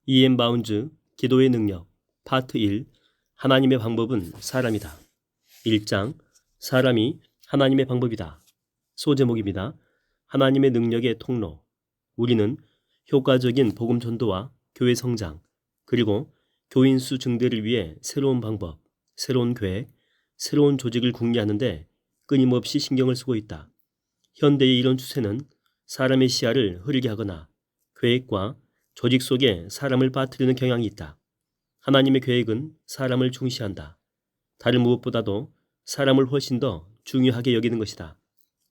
E.M. 바운즈 기도의 능력 파트 1 하나님의 방법은 사람이다. 1장 사람이 하나님의 방법이다. 소제목입니다. 하나님의 능력의 통로. 우리는 효과적인 복음 전도와 교회 성장, 그리고 교인 수 증대를 위해 새로운 방법, 새로운 계획, 새로운 조직을 궁리하는 데 끊임없이 신경을 쓰고 있다. 현대의 이런 추세는 사람의 시야를 흐리게 하거나 계획과 조직 속에 사람을 빠뜨리는 경향이 있다. 하나님의 계획은 사람을 중시한다. 다른 무엇보다도 사람을 훨씬 더 중요하게 여기는 것이다.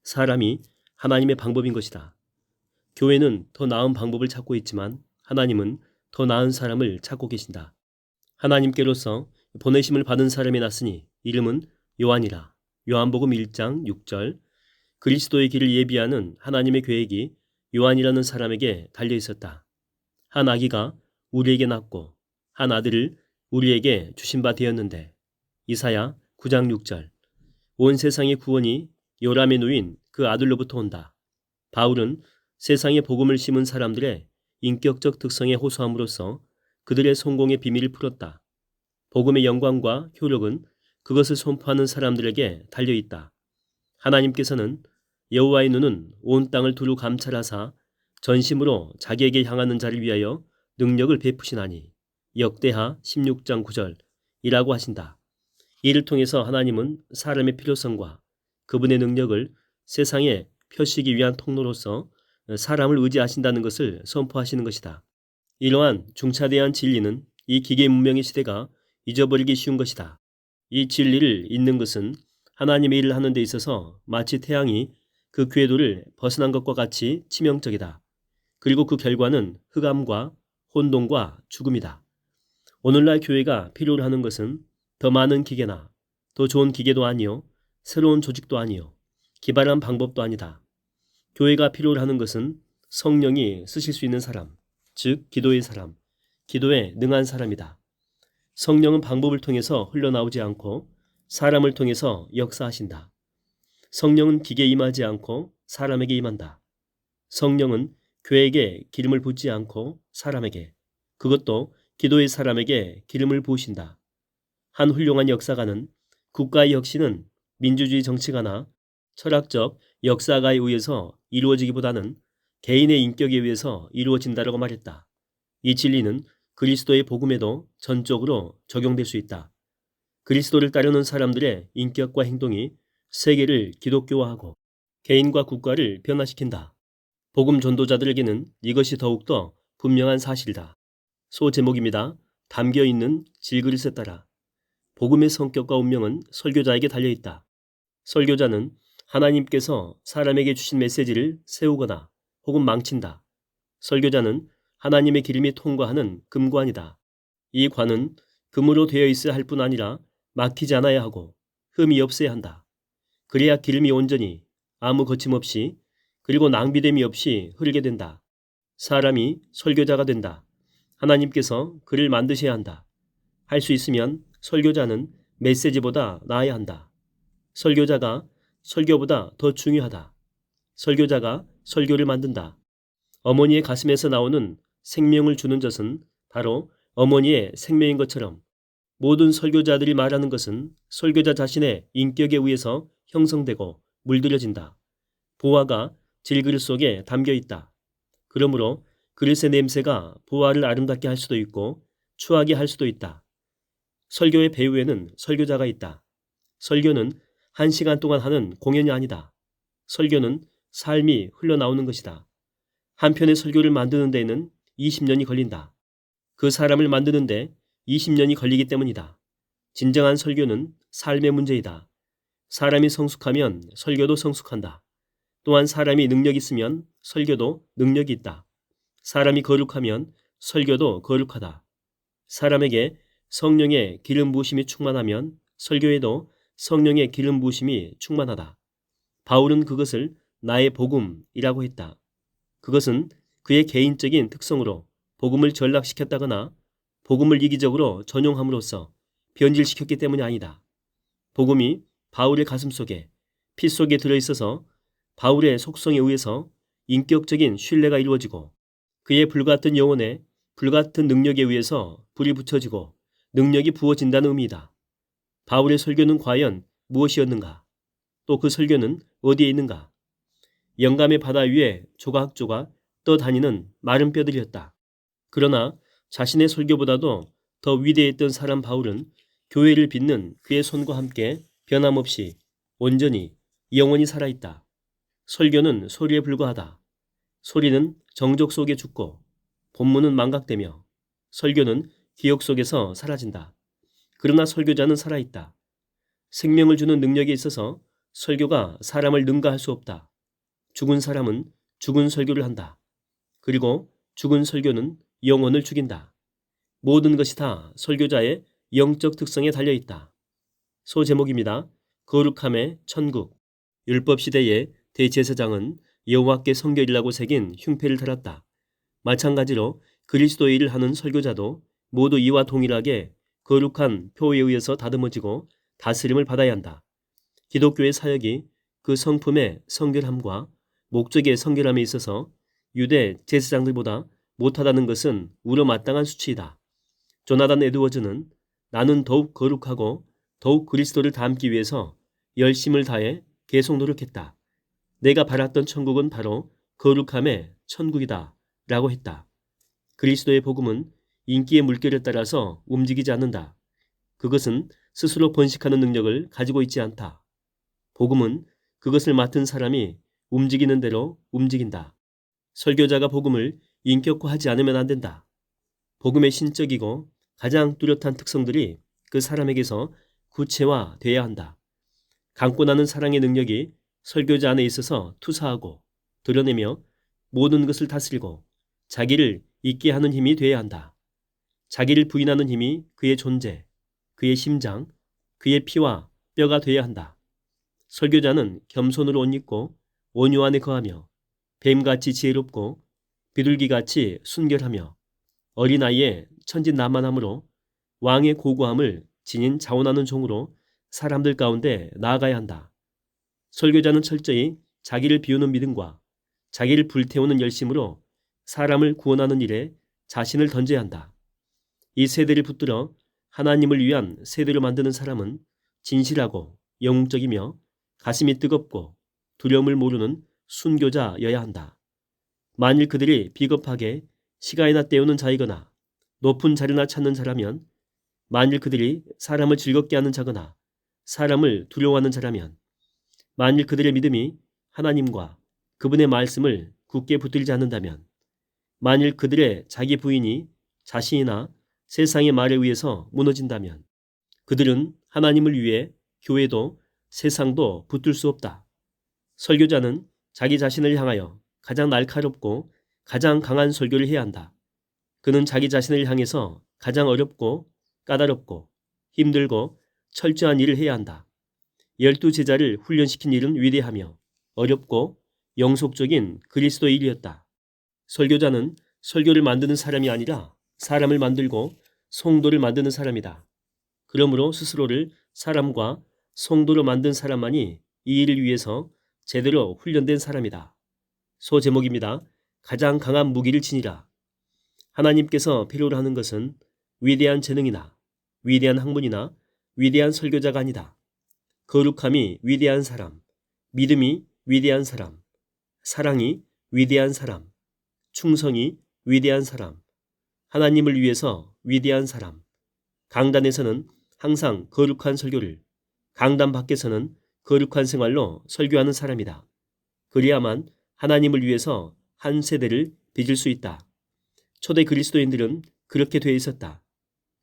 사람이 하나님의 방법인 것이다. 교회는 더 나은 방법을 찾고 있지만 하나님은 더 나은 사람을 찾고 계신다. 하나님께로서 보내심을 받은 사람이 났으니 이름은 요한이라. 요한복음 1장 6절. 그리스도의 길을 예비하는 하나님의 계획이 요한이라는 사람에게 달려 있었다. 한 아기가 우리에게 낳고 한 아들을 우리에게 주신 바 되었는데 이사야 9장 6절. 온 세상의 구원이 요람에 누인 그 아들로부터 온다. 바울은 세상에 복음을 심은 사람들의 인격적 특성에 호소함으로써 그들의 성공의 비밀을 풀었다. 복음의 영광과 효력은 그것을 선포하는 사람들에게 달려있다. 하나님께서는 여호와의 눈은 온 땅을 두루 감찰하사 전심으로 자기에게 향하는 자를 위하여 능력을 베푸시나니 역대하 16장 9절이라고 하신다. 이를 통해서 하나님은 사람의 필요성과 그분의 능력을 세상에 펴시기 위한 통로로서 사람을 의지하신다는 것을 선포하시는 것이다. 이러한 중차대한 진리는 이 기계 문명의 시대가 잊어버리기 쉬운 것이다. 이 진리를 잊는 것은 하나님의 일을 하는 데 있어서 마치 태양이 그 궤도를 벗어난 것과 같이 치명적이다. 그리고 그 결과는 흑암과 혼돈과 죽음이다. 오늘날 교회가 필요로 하는 것은 더 많은 기계나 더 좋은 기계도 아니요, 새로운 조직도 아니요, 기발한 방법도 아니다. 교회가 필요로 하는 것은 성령이 쓰실 수 있는 사람, 즉 기도의 사람, 기도에 능한 사람이다. 성령은 방법을 통해서 흘러나오지 않고 사람을 통해서 역사하신다. 성령은 기계에 임하지 않고 사람에게 임한다. 성령은 교회에게 기름을 붓지 않고 사람에게, 그것도 기도의 사람에게 기름을 부으신다. 한 훌륭한 역사가는 국가의 혁신은 민주주의 정치가나 철학적 역사가에 의해서 이루어지기보다는 개인의 인격에 의해서 이루어진다라고 말했다. 이 진리는 그리스도의 복음에도 전적으로 적용될 수 있다. 그리스도를 따르는 사람들의 인격과 행동이 세계를 기독교화하고 개인과 국가를 변화시킨다. 복음 전도자들에게는 이것이 더욱더 분명한 사실이다. 소제목입니다. 담겨있는 질그릇에 따라. 복음의 성격과 운명은 설교자에게 달려있다. 설교자는 하나님께서 사람에게 주신 메시지를 세우거나 혹은 망친다. 설교자는 하나님의 기름이 통과하는 금관이다. 이 관은 금으로 되어 있어야 할 뿐 아니라 막히지 않아야 하고 흠이 없어야 한다. 그래야 기름이 온전히 아무 거침없이 그리고 낭비됨이 없이 흐르게 된다. 사람이 설교자가 된다. 하나님께서 그를 만드셔야 한다. 할 수 있으면 설교자는 메시지보다 나아야 한다. 설교자가 설교보다 더 중요하다. 설교자가 설교를 만든다. 어머니의 가슴에서 나오는 생명을 주는 젖은 바로 어머니의 생명인 것처럼 모든 설교자들이 말하는 것은 설교자 자신의 인격에 의해서 형성되고 물들여진다. 보화가 질그릇 속에 담겨 있다. 그러므로 그릇의 냄새가 보화를 아름답게 할 수도 있고 추하게 할 수도 있다. 설교의 배후에는 설교자가 있다. 설교는 1시간 동안 하는 공연이 아니다. 설교는 삶이 흘러나오는 것이다. 한 편의 설교를 만드는 데에는 20년이 걸린다. 그 사람을 만드는데 20년이 걸리기 때문이다. 진정한 설교는 삶의 문제이다. 사람이 성숙하면 설교도 성숙한다. 또한 사람이 능력이 있으면 설교도 능력이 있다. 사람이 거룩하면 설교도 거룩하다. 사람에게 성령의 기름 부으심이 충만하면 설교에도 성령의 기름 부으심이 충만하다. 바울은 그것을 나의 복음이라고 했다. 그것은 그의 개인적인 특성으로 복음을 전락시켰다거나 복음을 이기적으로 전용함으로써 변질시켰기 때문이 아니다. 복음이 바울의 가슴 속에, 피 속에 들어있어서 바울의 속성에 의해서 인격적인 신뢰가 이루어지고 그의 불같은 영혼에 불같은 능력에 의해서 불이 붙여지고 능력이 부어진다는 의미이다. 바울의 설교는 과연 무엇이었는가? 또 그 설교는 어디에 있는가? 영감의 바다 위에 조각조각 떠다니는 마른 뼈들이었다. 그러나 자신의 설교보다도 더 위대했던 사람 바울은 교회를 빚는 그의 손과 함께 변함없이 온전히 영원히 살아있다. 설교는 소리에 불과하다. 소리는 정적 속에 죽고 본문은 망각되며 설교는 기억 속에서 사라진다. 그러나 설교자는 살아있다. 생명을 주는 능력에 있어서 설교가 사람을 능가할 수 없다. 죽은 사람은 죽은 설교를 한다. 그리고 죽은 설교는 영혼을 죽인다. 모든 것이 다 설교자의 영적 특성에 달려있다. 소제목입니다. 거룩함의 천국. 율법시대의 대제사장은 여호와께 성결이라고 새긴 흉패를 달았다. 마찬가지로 그리스도의 일을 하는 설교자도 모두 이와 동일하게 거룩한 표에 의해서 다듬어지고 다스림을 받아야 한다. 기독교의 사역이 그 성품의 성결함과 목적의 성결함에 있어서 유대 제사장들보다 못하다는 것은 우러마땅한 수치이다. 조나단 에드워즈는 나는 더욱 거룩하고 더욱 그리스도를 닮기 위해서 열심을 다해 계속 노력했다. 내가 바랐던 천국은 바로 거룩함의 천국이다 라고 했다. 그리스도의 복음은 인기의 물결에 따라서 움직이지 않는다. 그것은 스스로 번식하는 능력을 가지고 있지 않다. 복음은 그것을 맡은 사람이 움직이는 대로 움직인다. 설교자가 복음을 인격화하지 않으면 안 된다. 복음의 신적이고 가장 뚜렷한 특성들이 그 사람에게서 구체화돼야 한다. 감고 나는 사랑의 능력이 설교자 안에 있어서 투사하고 드러내며 모든 것을 다스리고 자기를 있게 하는 힘이 돼야 한다. 자기를 부인하는 힘이 그의 존재, 그의 심장, 그의 피와 뼈가 돼야 한다. 설교자는 겸손으로 옷 입고 온유 안에 거하며 뱀같이 지혜롭고 비둘기같이 순결하며 어린아이의 천진난만함으로 왕의 고고함을 지닌 자원하는 종으로 사람들 가운데 나아가야 한다. 설교자는 철저히 자기를 비우는 믿음과 자기를 불태우는 열심으로 사람을 구원하는 일에 자신을 던져야 한다. 이 세대를 붙들어 하나님을 위한 세대로 만드는 사람은 진실하고 영웅적이며 가슴이 뜨겁고 두려움을 모르는 순교자여야 한다. 만일 그들이 비겁하게 시간이나 때우는 자이거나 높은 자리나 찾는 자라면, 만일 그들이 사람을 즐겁게 하는 자거나 사람을 두려워하는 자라면, 만일 그들의 믿음이 하나님과 그분의 말씀을 굳게 붙들지 않는다면, 만일 그들의 자기 부인이 자신이나 세상의 말에 의해서 무너진다면 그들은 하나님을 위해 교회도 세상도 붙들 수 없다. 설교자는 자기 자신을 향하여 가장 날카롭고 가장 강한 설교를 해야 한다. 그는 자기 자신을 향해서 가장 어렵고 까다롭고 힘들고 철저한 일을 해야 한다. 12제자를 훈련시킨 일은 위대하며 어렵고 영속적인 그리스도의 일이었다. 설교자는 설교를 만드는 사람이 아니라 사람을 만들고 성도를 만드는 사람이다. 그러므로 스스로를 사람과 성도로 만든 사람만이 이 일을 위해서 제대로 훈련된 사람이다. 소제목입니다. 가장 강한 무기를 지니라. 하나님께서 필요로 하는 것은 위대한 재능이나 위대한 학문이나 위대한 설교자가 아니다. 거룩함이 위대한 사람, 믿음이 위대한 사람, 사랑이 위대한 사람, 충성이 위대한 사람, 하나님을 위해서 위대한 사람, 강단에서는 항상 거룩한 설교를, 강단 밖에서는 거룩한 생활로 설교하는 사람이다. 그래야만 하나님을 위해서 한 세대를 빚을 수 있다. 초대 그리스도인들은 그렇게 돼 있었다.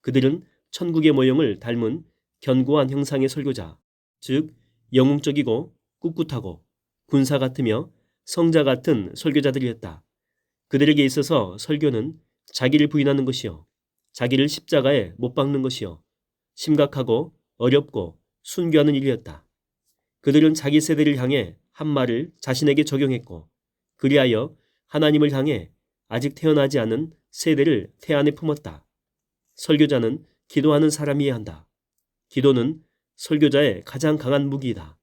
그들은 천국의 모형을 닮은 견고한 형상의 설교자, 즉 영웅적이고 꿋꿋하고 군사 같으며 성자 같은 설교자들이었다. 그들에게 있어서 설교는 자기를 부인하는 것이요, 자기를 십자가에 못 박는 것이요, 심각하고 어렵고 순교하는 일이었다. 그들은 자기 세대를 향해 한 말을 자신에게 적용했고, 그리하여 하나님을 향해 아직 태어나지 않은 세대를 태안에 품었다. 설교자는 기도하는 사람이어야 한다. 기도는 설교자의 가장 강한 무기이다.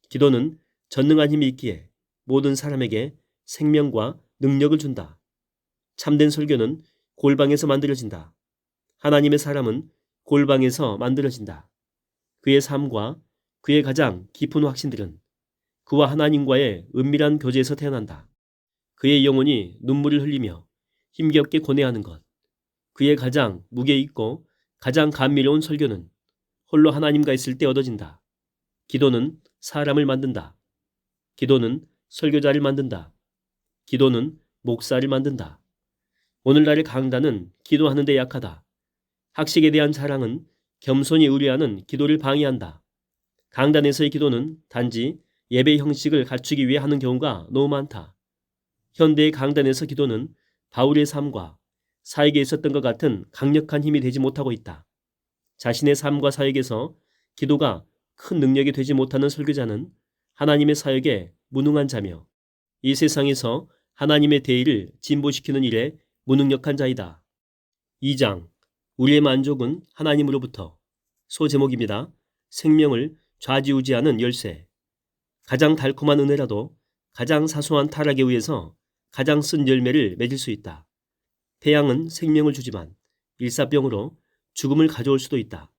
기도는 전능한 힘이 있기에 모든 사람에게 생명과 능력을 준다. 참된 설교는 골방에서 만들어진다. 하나님의 사람은 골방에서 만들어진다. 그의 삶과 그의 가장 깊은 확신들은 그와 하나님과의 은밀한 교제에서 태어난다. 그의 영혼이 눈물을 흘리며 힘겹게 고뇌하는 것. 그의 가장 무게 있고 가장 감미로운 설교는 홀로 하나님과 있을 때 얻어진다. 기도는 사람을 만든다. 기도는 설교자를 만든다. 기도는 목사를 만든다. 오늘날의 강단은 기도하는 데 약하다. 학식에 대한 자랑은 겸손히 의뢰하는 기도를 방해한다. 강단에서의 기도는 단지 예배 형식을 갖추기 위해 하는 경우가 너무 많다. 현대의 강단에서 기도는 바울의 삶과 사역에 있었던 것 같은 강력한 힘이 되지 못하고 있다. 자신의 삶과 사역에서 기도가 큰 능력이 되지 못하는 설교자는 하나님의 사역에 무능한 자며 이 세상에서 하나님의 대의를 진보시키는 일에 무능력한 자이다. 2장 우리의 만족은 하나님으로부터. 소제목입니다. 생명을 좌지우지하는 열쇠. 가장 달콤한 은혜라도 가장 사소한 타락에 의해서 가장 쓴 열매를 맺을 수 있다. 태양은 생명을 주지만 일사병으로 죽음을 가져올 수도 있다.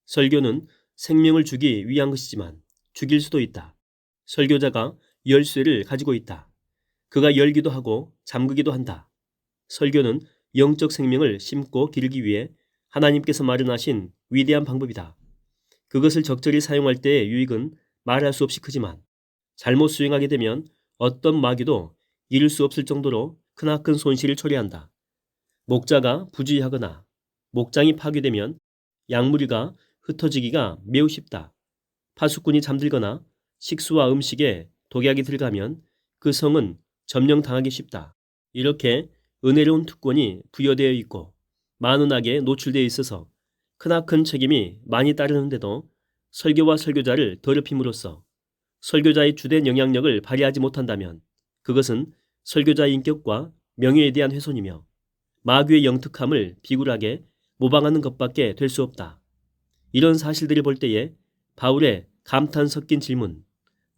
설교는 생명을 주기 위한 것이지만 죽일 수도 있다. 설교자가 열쇠를 가지고 있다. 그가 열기도 하고 잠그기도 한다. 설교는 영적 생명을 심고 기르기 위해 하나님께서 마련하신 위대한 방법이다. 그것을 적절히 사용할 때의 유익은 말할 수 없이 크지만 잘못 수행하게 되면 어떤 마귀도 이룰 수 없을 정도로 크나큰 손실을 초래한다. 목자가 부주의하거나 목장이 파괴되면 약물이가 흩어지기가 매우 쉽다. 파수꾼이 잠들거나 식수와 음식에 독약이 들어가면 그 성은 점령당하기 쉽다. 이렇게 은혜로운 특권이 부여되어 있고 많은 악에 노출되어 있어서 크나큰 책임이 많이 따르는데도 설교와 설교자를 더럽힘으로써 설교자의 주된 영향력을 발휘하지 못한다면 그것은 설교자의 인격과 명예에 대한 훼손이며 마귀의 영특함을 비굴하게 모방하는 것밖에 될 수 없다. 이런 사실들을 볼 때에 바울의 감탄 섞인 질문,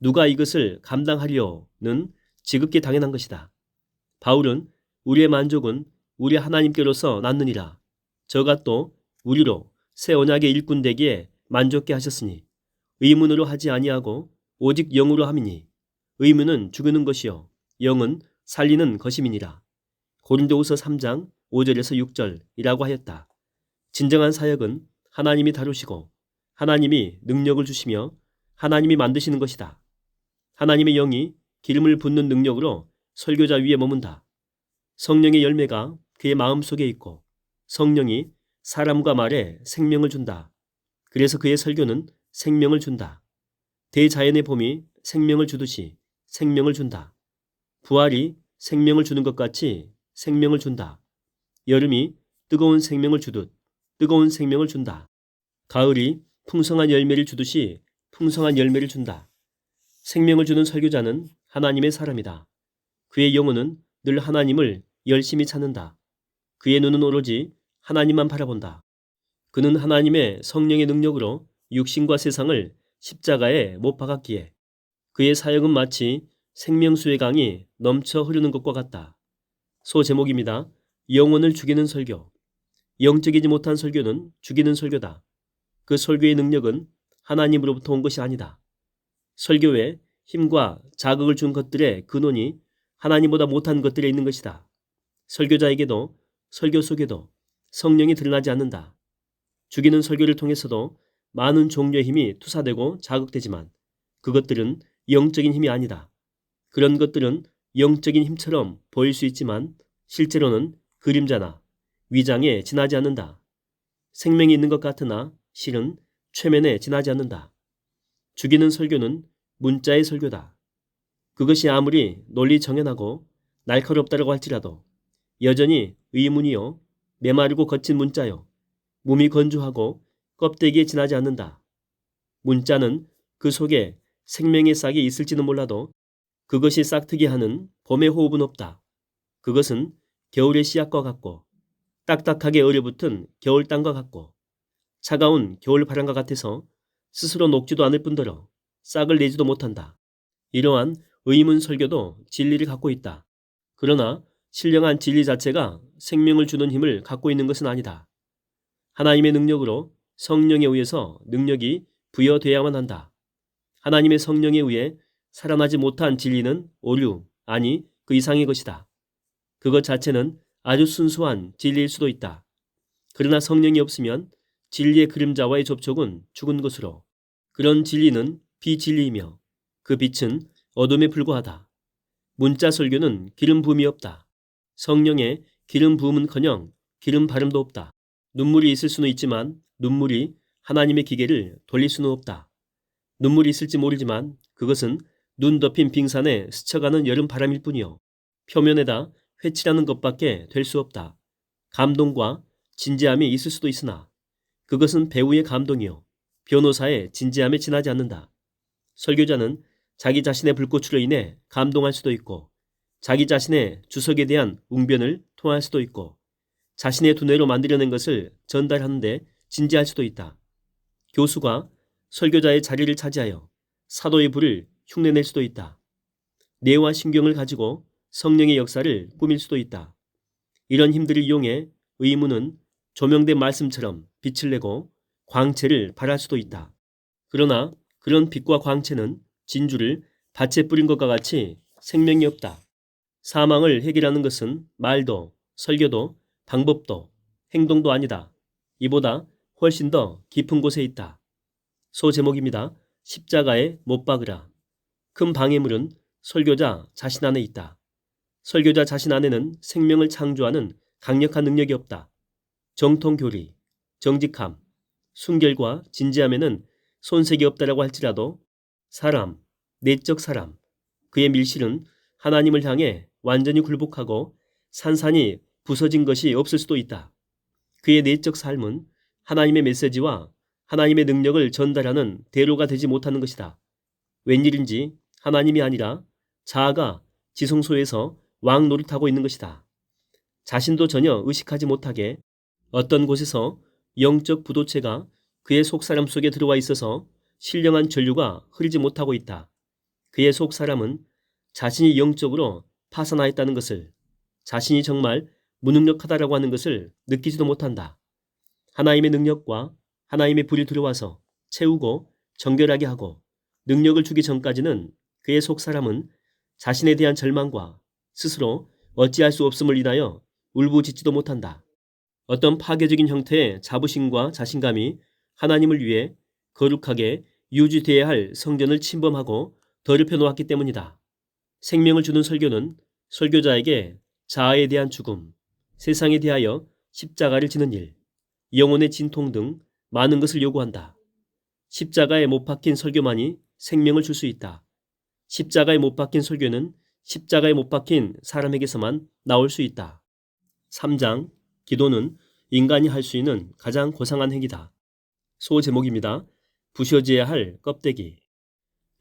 누가 이것을 감당하려는 지극히 당연한 것이다. 바울은 우리의 만족은 우리 하나님께로서 낳느니라. 저가 또 우리로 새 언약의 일꾼 되기에 만족케 하셨으니 의문으로 하지 아니하고 오직 영으로 함이니 의문은 죽이는 것이요 영은 살리는 것임이니라. 고린도후서 3장 5절에서 6절이라고 하였다. 진정한 사역은 하나님이 다루시고 하나님이 능력을 주시며 하나님이 만드시는 것이다. 하나님의 영이 기름을 붓는 능력으로 설교자 위에 머문다. 성령의 열매가 그의 마음속에 있고 성령이 사람과 말에 생명을 준다. 그래서 그의 설교는 생명을 준다. 대자연의 봄이 생명을 주듯이 생명을 준다. 부활이 생명을 주는 것 같이 생명을 준다. 여름이 뜨거운 생명을 주듯 뜨거운 생명을 준다. 가을이 풍성한 열매를 주듯이 풍성한 열매를 준다. 생명을 주는 설교자는 하나님의 사람이다. 그의 영혼은 늘 하나님을 열심히 찾는다. 그의 눈은 오로지 하나님만 바라본다. 그는 하나님의 성령의 능력으로 육신과 세상을 십자가에 못 박았기에 그의 사역은 마치 생명수의 강이 넘쳐 흐르는 것과 같다. 소제목입니다. 영혼을 죽이는 설교. 영적이지 못한 설교는 죽이는 설교다. 그 설교의 능력은 하나님으로부터 온 것이 아니다. 설교에 힘과 자극을 준 것들의 근원이 하나님보다 못한 것들에 있는 것이다. 설교자에게도 설교 속에도 성령이 드러나지 않는다. 죽이는 설교를 통해서도 많은 종류의 힘이 투사되고 자극되지만 그것들은 영적인 힘이 아니다. 그런 것들은 영적인 힘처럼 보일 수 있지만 실제로는 그림자나 위장에 지나지 않는다. 생명이 있는 것 같으나 실은 최면에 지나지 않는다. 죽이는 설교는 문자의 설교다. 그것이 아무리 논리 정연하고 날카롭다고 할지라도 여전히 의문이요 메마르고 거친 문자요 몸이 건조하고 껍데기에 지나지 않는다. 문자는 그 속에 생명의 싹이 있을지는 몰라도 그것이 싹트게 하는 봄의 호흡은 없다. 그것은 겨울의 씨앗과 같고 딱딱하게 얼어붙은 겨울 땅과 같고 차가운 겨울 바람과 같아서 스스로 녹지도 않을 뿐더러 싹을 내지도 못한다. 이러한 의문 설교도 진리를 갖고 있다. 그러나 신령한 진리 자체가 생명을 주는 힘을 갖고 있는 것은 아니다. 하나님의 능력으로 성령에 의해서 능력이 부여돼야만 한다. 하나님의 성령에 의해 살아나지 못한 진리는 오류, 아니 그 이상의 것이다. 그것 자체는 아주 순수한 진리일 수도 있다. 그러나 성령이 없으면 진리의 그림자와의 접촉은 죽은 것으로, 그런 진리는 비진리이며 그 빛은 어둠에 불과하다. 문자 설교는 기름 부음이 없다. 성령의 기름 부음은커녕 기름 바름도 없다. 눈물이 있을 수는 있지만 눈물이 하나님의 기계를 돌릴 수는 없다. 눈물이 있을지 모르지만 그것은 눈 덮인 빙산에 스쳐가는 여름 바람일 뿐이요, 표면에다 회칠하는 것밖에 될 수 없다. 감동과 진지함이 있을 수도 있으나 그것은 배우의 감동이요, 변호사의 진지함에 지나지 않는다. 설교자는 자기 자신의 불꽃으로 인해 감동할 수도 있고, 자기 자신의 주석에 대한 웅변을 통할 수도 있고, 자신의 두뇌로 만들어낸 것을 전달하는데 진지할 수도 있다. 교수가 설교자의 자리를 차지하여 사도의 불을 흉내낼 수도 있다. 뇌와 신경을 가지고 성령의 역사를 꾸밀 수도 있다. 이런 힘들을 이용해 의문은 조명된 말씀처럼 빛을 내고 광채를 발할 수도 있다. 그러나 그런 빛과 광채는 진주를 밭에 뿌린 것과 같이 생명이 없다. 사망을 해결하는 것은 말도, 설교도, 방법도, 행동도 아니다. 이보다 훨씬 더 깊은 곳에 있다. 소제목입니다. 십자가에 못 박으라. 큰 방해물은 설교자 자신 안에 있다. 설교자 자신 안에는 생명을 창조하는 강력한 능력이 없다. 정통교리, 정직함, 순결과 진지함에는 손색이 없다라고 할지라도 사람, 내적 사람, 그의 밀실은 하나님을 향해 완전히 굴복하고 산산이 부서진 것이 없을 수도 있다. 그의 내적 삶은 하나님의 메시지와 하나님의 능력을 전달하는 대로가 되지 못하는 것이다. 웬일인지 하나님이 아니라 자아가 지성소에서 왕 노릇하고 있는 것이다. 자신도 전혀 의식하지 못하게 어떤 곳에서 영적 부도체가 그의 속사람 속에 들어와 있어서 신령한 전류가 흐르지 못하고 있다. 그의 속사람은 자신이 영적으로 파산하 있다는 것을, 자신이 정말 무능력하다라고 하는 것을 느끼지도 못한다. 하나님의 능력과 하나님의 불이 들어와서 채우고 정결하게 하고 능력을 주기 전까지는 그의 속사람은 자신에 대한 절망과 스스로 어찌할 수 없음을 인하여 울부짖지도 못한다. 어떤 파괴적인 형태의 자부심과 자신감이 하나님을 위해 거룩하게 유지되어야 할 성전을 침범하고 더럽혀 놓았기 때문이다. 생명을 주는 설교는 설교자에게 자아에 대한 죽음, 세상에 대하여 십자가를 지는 일, 영혼의 진통 등 많은 것을 요구한다. 십자가에 못 박힌 설교만이 생명을 줄 수 있다. 십자가에 못 박힌 설교는 십자가에 못 박힌 사람에게서만 나올 수 있다. 3장, 기도는 인간이 할 수 있는 가장 고상한 행위다. 소제목입니다. 부셔져야 할 껍데기.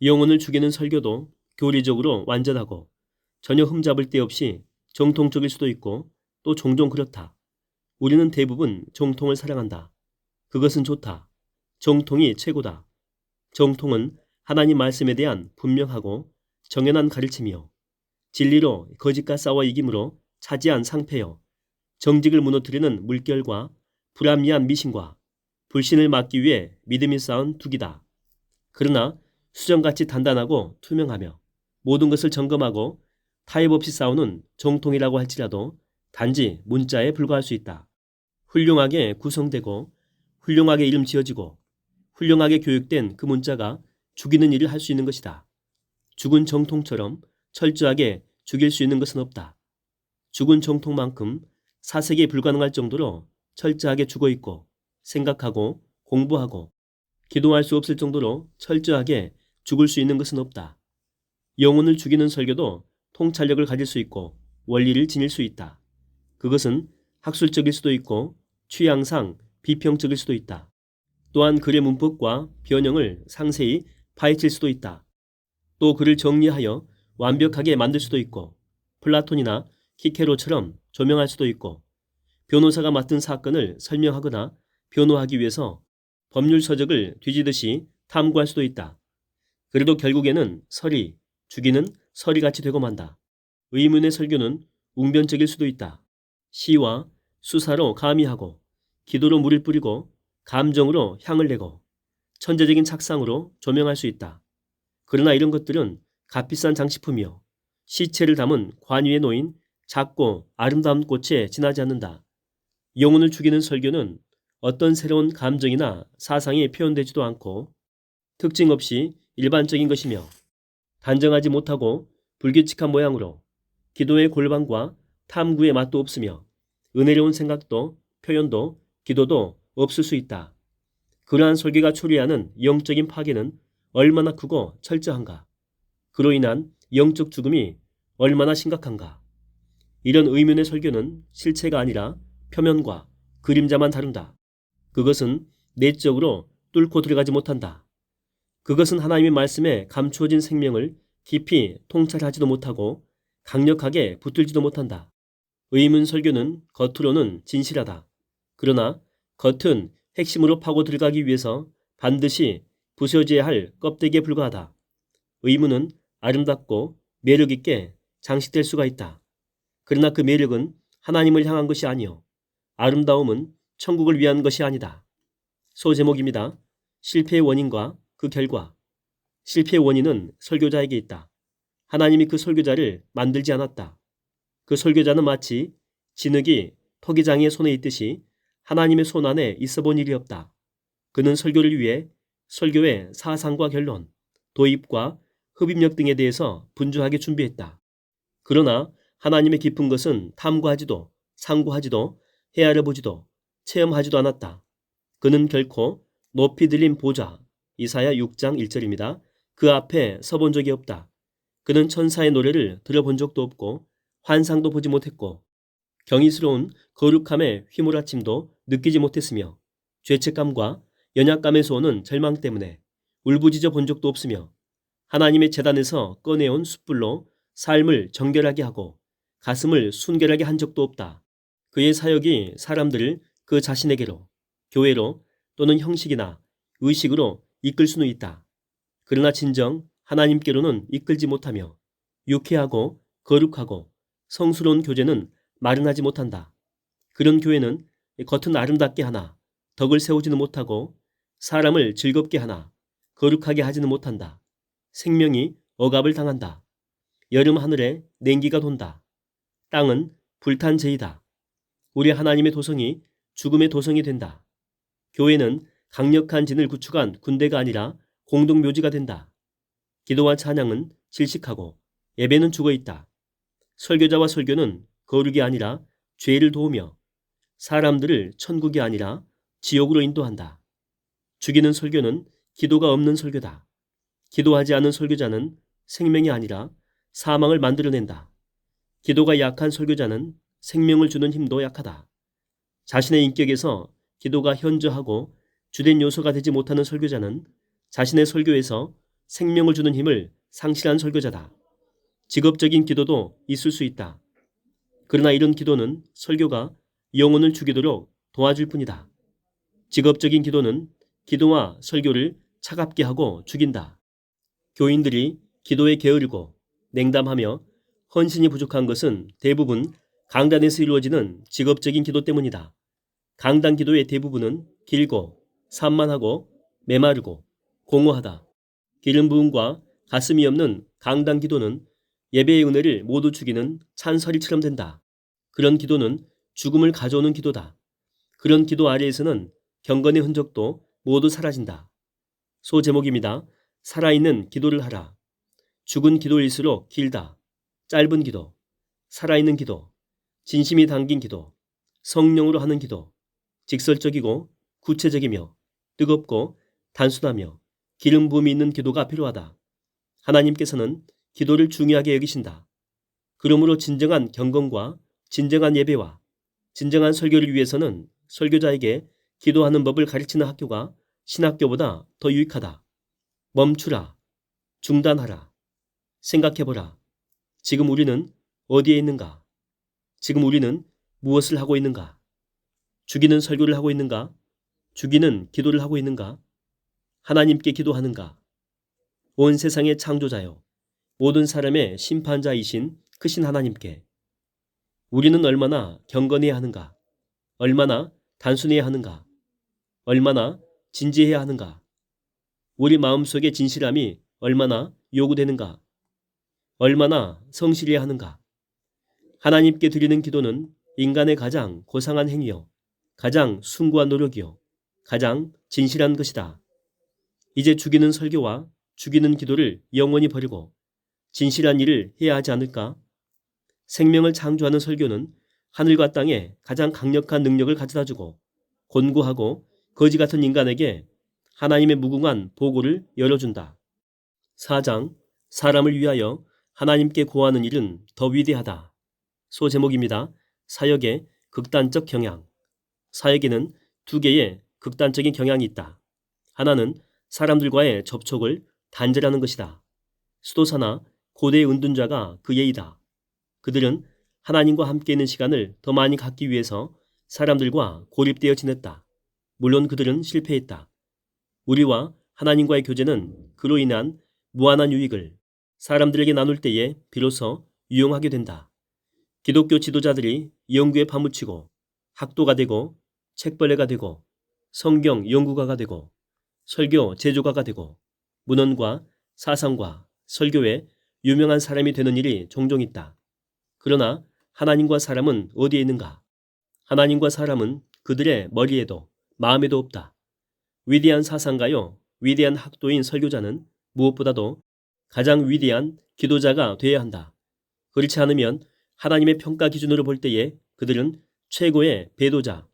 영혼을 죽이는 설교도 교리적으로 완전하고 전혀 흠잡을 데 없이 정통적일 수도 있고 또 종종 그렇다. 우리는 대부분 정통을 사랑한다. 그것은 좋다. 정통이 최고다. 정통은 하나님 말씀에 대한 분명하고 정연한 가르침이요, 진리로 거짓과 싸워 이김으로 차지한 상패요, 정직을 무너뜨리는 물결과 불합리한 미신과 불신을 막기 위해 믿음이 쌓은 둑이다. 그러나 수정같이 단단하고 투명하며 모든 것을 점검하고 타협 없이 싸우는 정통이라고 할지라도 단지 문자에 불과할 수 있다. 훌륭하게 구성되고 훌륭하게 이름 지어지고 훌륭하게 교육된 그 문자가 죽이는 일을 할 수 있는 것이다. 죽은 정통처럼 철저하게 죽일 수 있는 것은 없다. 죽은 정통만큼 사색이 불가능할 정도로 철저하게 죽어있고 생각하고 공부하고 기도할 수 없을 정도로 철저하게 죽을 수 있는 것은 없다. 영혼을 죽이는 설교도 통찰력을 가질 수 있고 원리를 지닐 수 있다. 그것은 학술적일 수도 있고 취향상 비평적일 수도 있다. 또한 글의 문법과 변형을 상세히 파헤칠 수도 있다. 또 글을 정리하여 완벽하게 만들 수도 있고 플라톤이나 키케로처럼 조명할 수도 있고 변호사가 맡은 사건을 설명하거나 변호하기 위해서 법률 서적을 뒤지듯이 탐구할 수도 있다. 그래도 결국에는 설이 죽이는 서리같이 되고 만다. 의문의 설교는 웅변적일 수도 있다. 시와 수사로 가미하고 기도로 물을 뿌리고 감정으로 향을 내고 천재적인 착상으로 조명할 수 있다. 그러나 이런 것들은 값비싼 장식품이요. 시체를 담은 관 위에 놓인 작고 아름다운 꽃에 지나지 않는다. 영혼을 죽이는 설교는 어떤 새로운 감정이나 사상이 표현되지도 않고 특징 없이 일반적인 것이며 단정하지 못하고 불규칙한 모양으로 기도의 골방과 탐구의 맛도 없으며 은혜로운 생각도 표현도 기도도 없을 수 있다. 그러한 설교가 초래하는 영적인 파괴는 얼마나 크고 철저한가. 그로 인한 영적 죽음이 얼마나 심각한가. 이런 의문의 설교는 실체가 아니라 표면과 그림자만 다룬다. 그것은 내적으로 뚫고 들어가지 못한다. 그것은 하나님의 말씀에 감추어진 생명을 깊이 통찰하지도 못하고 강력하게 붙들지도 못한다. 의문 설교는 겉으로는 진실하다. 그러나 겉은 핵심으로 파고 들어가기 위해서 반드시 부서져야 할 껍데기에 불과하다. 의문은 아름답고 매력있게 장식될 수가 있다. 그러나 그 매력은 하나님을 향한 것이 아니요. 아름다움은 천국을 위한 것이 아니다. 소제목입니다. 실패의 원인과 그 결과. 실패의 원인은 설교자에게 있다. 하나님이 그 설교자를 만들지 않았다. 그 설교자는 마치 진흙이 토기장이의 손에 있듯이 하나님의 손 안에 있어 본 일이 없다. 그는 설교를 위해 설교의 사상과 결론, 도입과 흡입력 등에 대해서 분주하게 준비했다. 그러나 하나님의 깊은 것은 탐구하지도 상고하지도 헤아려보지도 체험하지도 않았다. 그는 결코 높이 들린 보좌, 이사야 6장 1절입니다. 그 앞에 서본 적이 없다. 그는 천사의 노래를 들어본 적도 없고 환상도 보지 못했고 경이스러운 거룩함의 휘몰아침도 느끼지 못했으며 죄책감과 연약감에서 오는 절망 때문에 울부짖어 본 적도 없으며 하나님의 제단에서 꺼내온 숯불로 삶을 정결하게 하고 가슴을 순결하게 한 적도 없다. 그의 사역이 사람들을 그 자신에게로, 교회로 또는 형식이나 의식으로 이끌 수는 있다. 그러나 진정 하나님께로는 이끌지 못하며 유쾌하고 거룩하고 성스러운 교제는 마련하지 못한다. 그런 교회는 겉은 아름답게 하나 덕을 세우지는 못하고 사람을 즐겁게 하나 거룩하게 하지는 못한다. 생명이 억압을 당한다. 여름 하늘에 냉기가 돈다. 땅은 불탄 재이다. 우리 하나님의 도성이 죽음의 도성이 된다. 교회는 강력한 진을 구축한 군대가 아니라 공동묘지가 된다. 기도와 찬양은 질식하고 예배는 죽어있다. 설교자와 설교는 거룩이 아니라 죄를 도우며 사람들을 천국이 아니라 지옥으로 인도한다. 죽이는 설교는 기도가 없는 설교다. 기도하지 않은 설교자는 생명이 아니라 사망을 만들어낸다. 기도가 약한 설교자는 생명을 주는 힘도 약하다. 자신의 인격에서 기도가 현저하고 주된 요소가 되지 못하는 설교자는 자신의 설교에서 생명을 주는 힘을 상실한 설교자다. 직업적인 기도도 있을 수 있다. 그러나 이런 기도는 설교가 영혼을 죽이도록 도와줄 뿐이다. 직업적인 기도는 기도와 설교를 차갑게 하고 죽인다. 교인들이 기도에 게으르고 냉담하며 헌신이 부족한 것은 대부분 강단에서 이루어지는 직업적인 기도 때문이다. 강단 기도의 대부분은 길고 산만하고 메마르고 공허하다. 기름 부음과 가슴이 없는 강단 기도는 예배의 은혜를 모두 죽이는 찬설이처럼 된다. 그런 기도는 죽음을 가져오는 기도다. 그런 기도 아래에서는 경건의 흔적도 모두 사라진다. 소제목입니다. 살아있는 기도를 하라. 죽은 기도일수록 길다. 짧은 기도, 살아있는 기도, 진심이 담긴 기도, 성령으로 하는 기도, 직설적이고 구체적이며 뜨겁고 단순하며 기름 부음이 있는 기도가 필요하다. 하나님께서는 기도를 중요하게 여기신다. 그러므로 진정한 경건과 진정한 예배와 진정한 설교를 위해서는 설교자에게 기도하는 법을 가르치는 학교가 신학교보다 더 유익하다. 멈추라. 중단하라. 생각해보라. 지금 우리는 어디에 있는가? 지금 우리는 무엇을 하고 있는가? 죽이는 설교를 하고 있는가? 죽이는 기도를 하고 있는가? 하나님께 기도하는가? 온 세상의 창조자여, 모든 사람의 심판자이신 크신 하나님께, 우리는 얼마나 경건해야 하는가? 얼마나 단순해야 하는가? 얼마나 진지해야 하는가? 우리 마음속의 진실함이 얼마나 요구되는가? 얼마나 성실해야 하는가? 하나님께 드리는 기도는 인간의 가장 고상한 행위요, 가장 숭고한 노력이요, 가장 진실한 것이다. 이제 죽이는 설교와 죽이는 기도를 영원히 버리고 진실한 일을 해야 하지 않을까? 생명을 창조하는 설교는 하늘과 땅에 가장 강력한 능력을 가져다주고 곤고하고 거지 같은 인간에게 하나님의 무궁한 보고를 열어준다. 4장 사람을 위하여 하나님께 구하는 일은 더 위대하다. 소제목입니다. 사역의 극단적 경향. 사역에는 두 개의 극단적인 경향이 있다. 하나는 사람들과의 접촉을 단절하는 것이다. 수도사나 고대의 은둔자가 그 예이다. 그들은 하나님과 함께 있는 시간을 더 많이 갖기 위해서 사람들과 고립되어 지냈다. 물론 그들은 실패했다. 우리와 하나님과의 교제는 그로 인한 무한한 유익을 사람들에게 나눌 때에 비로소 유용하게 된다. 기독교 지도자들이 연구에 파묻히고 학도가 되고 책벌레가 되고 성경 연구가가 되고 설교 제조가가 되고 문헌과 사상과 설교에 유명한 사람이 되는 일이 종종 있다. 그러나 하나님과 사람은 어디에 있는가? 하나님과 사람은 그들의 머리에도 마음에도 없다. 위대한 사상가요, 위대한 학도인 설교자는 무엇보다도 가장 위대한 기도자가 되어야 한다. 그렇지 않으면 하나님의 평가 기준으로 볼 때에 그들은 최고의 배도자,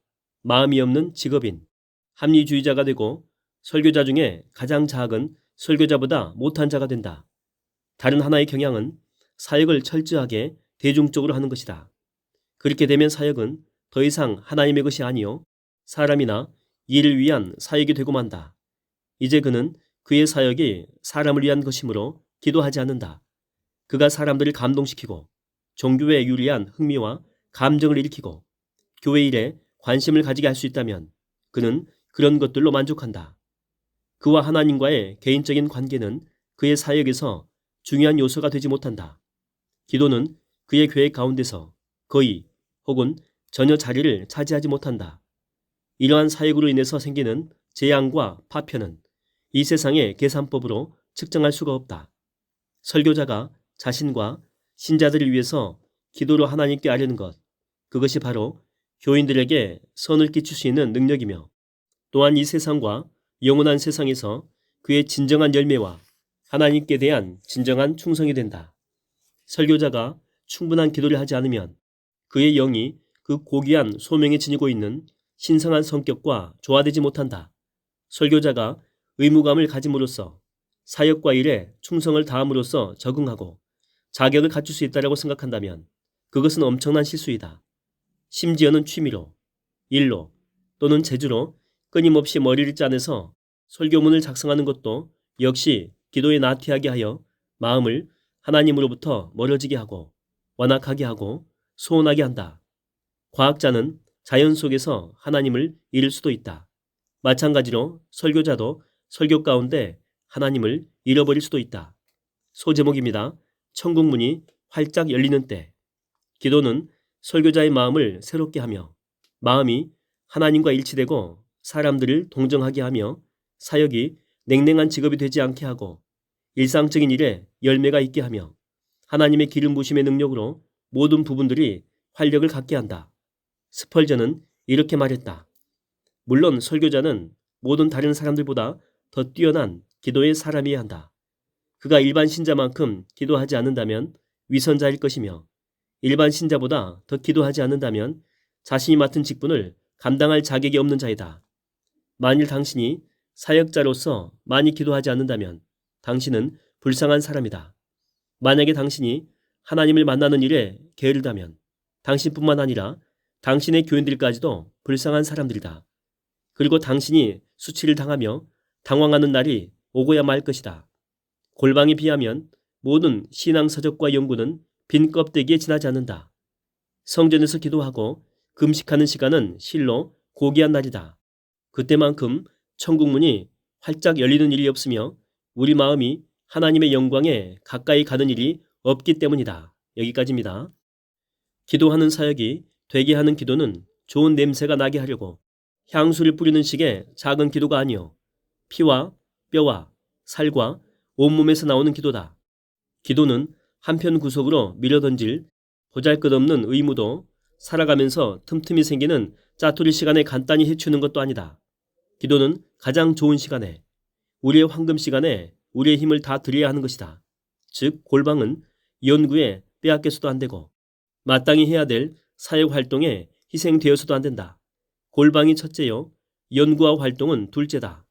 마음이 없는 직업인, 합리주의자가 되고 설교자 중에 가장 작은 설교자보다 못한 자가 된다. 다른 하나의 경향은 사역을 철저하게 대중적으로 하는 것이다. 그렇게 되면 사역은 더 이상 하나님의 것이 아니요 사람이나 이를 위한 사역이 되고 만다. 이제 그는 그의 사역이 사람을 위한 것이므로 기도하지 않는다. 그가 사람들을 감동시키고 종교에 유리한 흥미와 감정을 일으키고 교회 일에 관심을 가지게 할 수 있다면 그는 그런 것들로 만족한다. 그와 하나님과의 개인적인 관계는 그의 사역에서 중요한 요소가 되지 못한다. 기도는 그의 계획 가운데서 거의 혹은 전혀 자리를 차지하지 못한다. 이러한 사역으로 인해서 생기는 재앙과 파편은 이 세상의 계산법으로 측정할 수가 없다. 설교자가 자신과 신자들을 위해서 기도로 하나님께 아뢰는 것, 그것이 바로 교인들에게 선을 끼칠 수 있는 능력이며 또한 이 세상과 영원한 세상에서 그의 진정한 열매와 하나님께 대한 진정한 충성이 된다. 설교자가 충분한 기도를 하지 않으면 그의 영이 그 고귀한 소명에 지니고 있는 신성한 성격과 조화되지 못한다. 설교자가 의무감을 가짐으로써 사역과 일에 충성을 다함으로써 적응하고 자격을 갖출 수 있다고 생각한다면 그것은 엄청난 실수이다. 심지어는 취미로, 일로 또는 재주로 끊임없이 머리를 짜내서 설교문을 작성하는 것도 역시 기도에 나태하게 하여 마음을 하나님으로부터 멀어지게 하고 완악하게 하고 소원하게 한다. 과학자는 자연 속에서 하나님을 잃을 수도 있다. 마찬가지로 설교자도 설교 가운데 하나님을 잃어버릴 수도 있다. 소제목입니다. 천국문이 활짝 열리는 때. 기도는 설교자의 마음을 새롭게 하며 마음이 하나님과 일치되고 사람들을 동정하게 하며 사역이 냉랭한 직업이 되지 않게 하고 일상적인 일에 열매가 있게 하며 하나님의 기름 부심의 능력으로 모든 부분들이 활력을 갖게 한다. 스펄전은 이렇게 말했다. 물론 설교자는 모든 다른 사람들보다 더 뛰어난 기도의 사람이어야 한다. 그가 일반 신자만큼 기도하지 않는다면 위선자일 것이며 일반 신자보다 더 기도하지 않는다면 자신이 맡은 직분을 감당할 자격이 없는 자이다. 만일 당신이 사역자로서 많이 기도하지 않는다면 당신은 불쌍한 사람이다. 만약에 당신이 하나님을 만나는 일에 게으르다면 당신뿐만 아니라 당신의 교인들까지도 불쌍한 사람들이다. 그리고 당신이 수치를 당하며 당황하는 날이 오고야 말 것이다. 골방에 비하면 모든 신앙서적과 연구는 빈 껍데기에 지나지 않는다. 성전에서 기도하고 금식하는 시간은 실로 고귀한 날이다. 그때만큼 천국문이 활짝 열리는 일이 없으며 우리 마음이 하나님의 영광에 가까이 가는 일이 없기 때문이다. 여기까지입니다. 기도하는 사역이 되게 하는 기도는 좋은 냄새가 나게 하려고 향수를 뿌리는 식의 작은 기도가 아니요 피와 뼈와 살과 온몸에서 나오는 기도다. 기도는 한편 구석으로 밀어던질 보잘것없는 의무도 살아가면서 틈틈이 생기는 짜투리 시간에 간단히 해치우는 것도 아니다. 기도는 가장 좋은 시간에, 우리의 황금 시간에 우리의 힘을 다 드려야 하는 것이다. 즉 골방은 연구에 빼앗겨서도 안 되고 마땅히 해야 될 사역 활동에 희생되어서도 안 된다. 골방이 첫째요. 연구와 활동은 둘째다.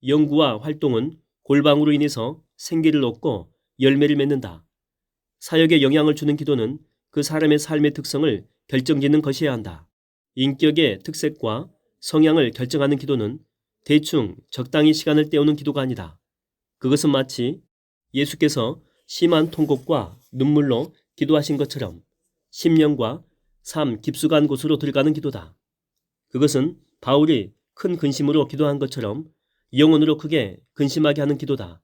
연구와 활동은 골방으로 인해서 생기를 얻고 열매를 맺는다. 사역에 영향을 주는 기도는 그 사람의 삶의 특성을 결정짓는 것이어야 한다. 인격의 특색과 성향을 결정하는 기도는 대충 적당히 시간을 때우는 기도가 아니다. 그것은 마치 예수께서 심한 통곡과 눈물로 기도하신 것처럼 심령과 삶 깊숙한 곳으로 들어가는 기도다. 그것은 바울이 큰 근심으로 기도한 것처럼 영혼으로 크게 근심하게 하는 기도다.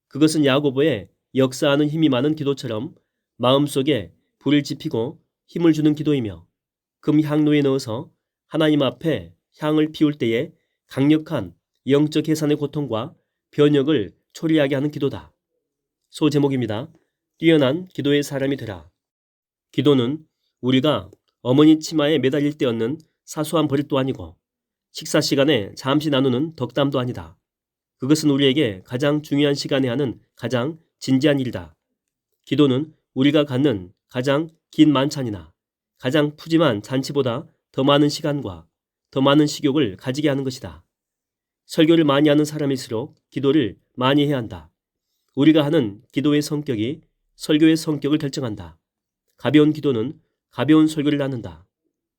그것은 야고보의 역사하는 힘이 많은 기도처럼 마음속에 불을 지피고 힘을 주는 기도이며 금향로에 넣어서 하나님 앞에 향을 피울 때에 강력한 영적 해산의 고통과 변혁을 초래하게 하는 기도다. 소제목입니다. 뛰어난 기도의 사람이 되라. 기도는 우리가 어머니 치마에 매달릴 때 얻는 사소한 버릇도 아니고 식사 시간에 잠시 나누는 덕담도 아니다. 그것은 우리에게 가장 중요한 시간에 하는 가장 진지한 일이다. 기도는 우리가 갖는 가장 긴 만찬이나 가장 푸짐한 잔치보다 더 많은 시간과 더 많은 식욕을 가지게 하는 것이다. 설교를 많이 하는 사람일수록 기도를 많이 해야 한다. 우리가 하는 기도의 성격이 설교의 성격을 결정한다. 가벼운 기도는 가벼운 설교를 낳는다.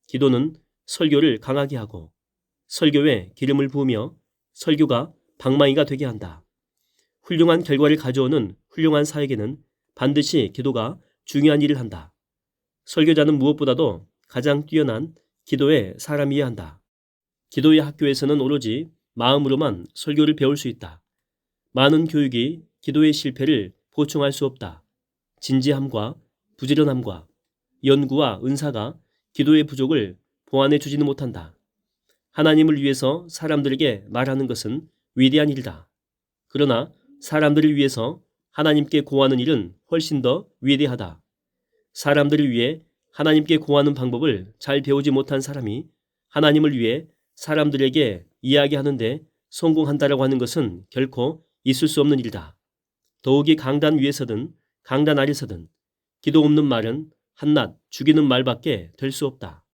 기도는 설교를 강하게 하고 설교에 기름을 부으며 설교가 방망이가 되게 한다. 훌륭한 결과를 가져오는 훌륭한 사역에는 반드시 기도가 중요한 일을 한다. 설교자는 무엇보다도 가장 뛰어난 기도의 사람이어야 한다. 기도의 학교에서는 오로지 마음으로만 설교를 배울 수 있다. 많은 교육이 기도의 실패를 보충할 수 없다. 진지함과 부지런함과 연구와 은사가 기도의 부족을 보완해 주지는 못한다. 하나님을 위해서 사람들에게 말하는 것은 위대한 일이다. 그러나 사람들을 위해서 하나님께 고하는 일은 훨씬 더 위대하다. 사람들을 위해 하나님께 고하는 방법을 잘 배우지 못한 사람이 하나님을 위해 사람들에게 이야기하는데 성공한다라고 하는 것은 결코 있을 수 없는 일이다. 더욱이 강단 위에서든 강단 아래서든 기도 없는 말은 한낱 죽이는 말밖에 될 수 없다.